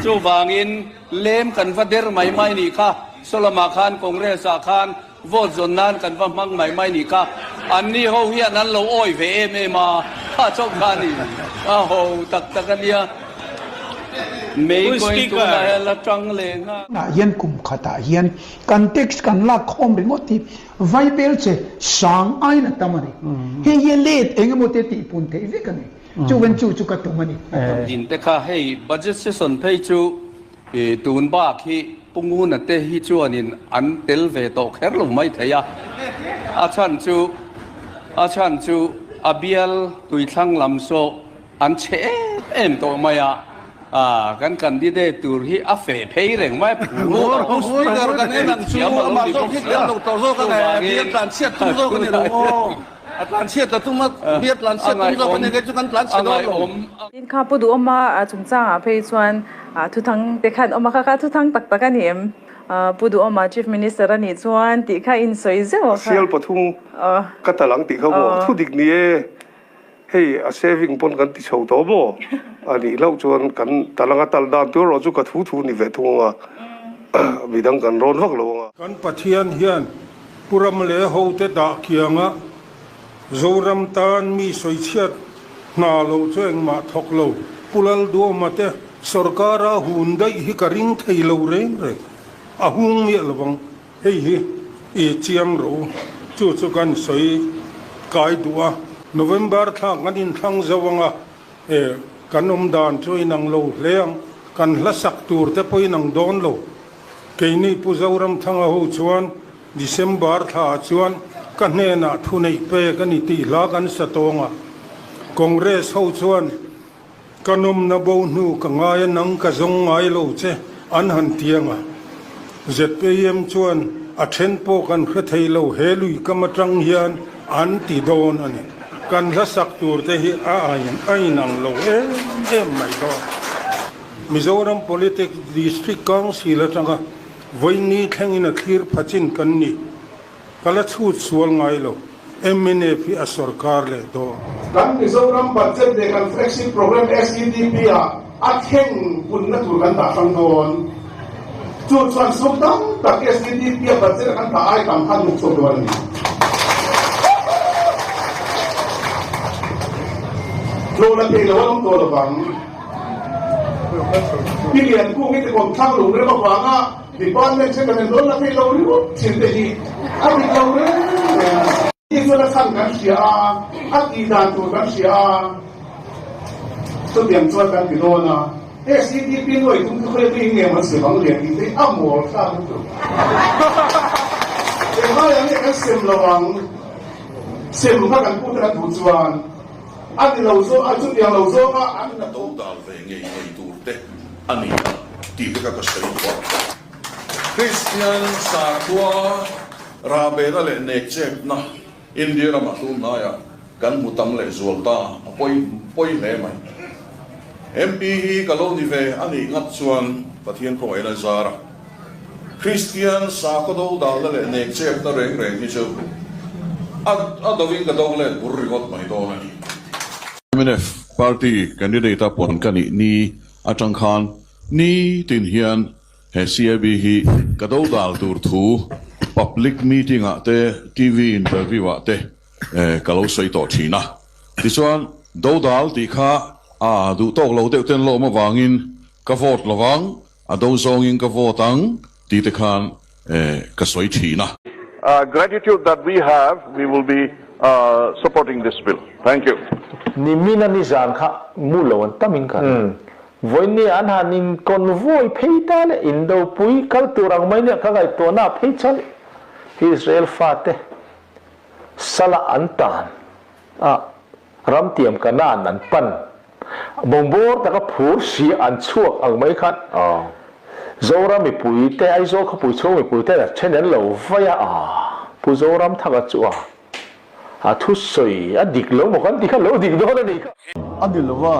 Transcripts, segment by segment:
chu wangin lem kan vader mai ni kha Solomon Khan Congress Khan vote zon nan kan va mang mai ni kha an ni ho hian an lo oi ve em ma ha chok kha ni a ho tak ania mấy કોઈ tu là trăng lên na hian kum khata hian context kan la khom ring oti vital che sang ai na tamani he ye let engemote ti pun te ve kan chu wen chu ka tumani din te kha hei budget session phei chu tun ba khi pungu na te hi chu anin an tel ve to kher lo mai theya a chan chu abial tui thlang lam so an che em to maya kan đi đây từ khi áp phê phê rèn mai không suy ra cái này làm chú mà tôi biết làm được tàu cái này biết làm chiết tung rồi cái này đúng làm chiết là tung mà biết làm chiết tung rồi cái này cái chú kan làm chiết rồi tin khá bố đủ mà chúng ta phê xuân thu thăng để khăn mà khá thu thăng tắc cái niệm bố đủ mà chief minister anh ấy xuân thì khá in soi rồi siêu bát thung cái talang thì không có thu địch này hey saving pon kan ti chho to bo ani lo chuan kan talanga tal dan tu ro chu ka thu ni ve thunga midang kan ron vak lo kan pathian hian puram le ho te da kianga zoram tan mi soi chiat na lo chueng ma thok lo pulal do ma te sarkara hundai hi karing thei lo reng a hung mi lawang hei e chiang ro chu kan soi kai duwa November thang nganin thang zawanga kan dan choi nang lo leang kan lasak tur te poi nang don lo keini pu zawram thang ho chuan December tha chuan kan ne na thu nei pe kan ni ti la kan satonga Congress ho chuan kanom na bo nu ka ngai nang ka zong ngai lo che an han tianga ZPM chuan a then po kan kha thei lo he lui kamatang hian an ti don ani kan lasak tur te hi ai nang lo mai do Mizoram Politics District Council atanga voini thengina thir phachin kan ni kala chut sual ngai lo MNF a sarkar le do kan Mizoram budget de kan flagship program SEDP a theng pun na tur kan ta sang don chu chuan sum tam tak SEDP budget kan ta ai kam khan muk so don ni lô là tiền là ông tôi là bằng cái điện cũng cái còn thang lủng đấy mà bằng á thì ban lên sẽ cần lớn là cái lâu đi chuyện gì anh đi lâu đấy đi cho nó sang cái gì anh đi đàn tôi cái gì tôi điểm cho cái gì đó na SCDP nuôi cũng không phải đi nghe mà sử dụng liền thì thấy âm mồ sang được thì hai anh ấy cái xem là bằng xem các anh cũng đã thủ chuan anh lâu số anh chút tiền lâu số mà anh là tốt đào về ngày tuổi tết anh ấy tìm được cái sợi quả Christian sa qua ra về đó là nét chết na India mà tu na ya kan mutam le zualta poi le mai MP hi kalau ni ve anh ấy ngắt chuan pathian ko ela zara Christian sa ko do dal le nét chết ta reng hi chu a do vin ka do le burri got mai do na MNF party candidate apon kani ni atang khan ni tin hian he CAB hi kadau dal tur thu public meeting ate TV interview ate kalau soi to thina tichuan do dal ti kha du tok lo te ten lo ma wangin ka vote lawang a do zongin ka vote ang ti te khan ka soi thina gratitude that we have we will be supporting this bill thank you ni mina ni zan kha mulon tamin kan voini anha nin convoy pheita le indo pui kal turang mai ne ka gai to na pheichal Israel fate sala antan ram tiam kana nan pan bombor ta ka phur si an chuak ang mai khat zora mi pui te ai zo kha pui cho mi pui te la chenen lo vaya pu zoram thaga chuwa thu soi dik lo mo kan tikha lo dik do na ni ani lawa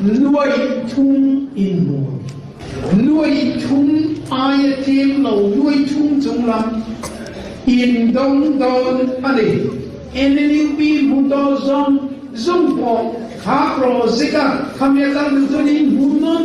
nuôi chung in mùa nuôi chung ai thêm lầu nuôi chung trong lòng in đông đông anh NLP muốn đó zong bỏ khá rồi zika tham gia giao lưu cho nên muốn non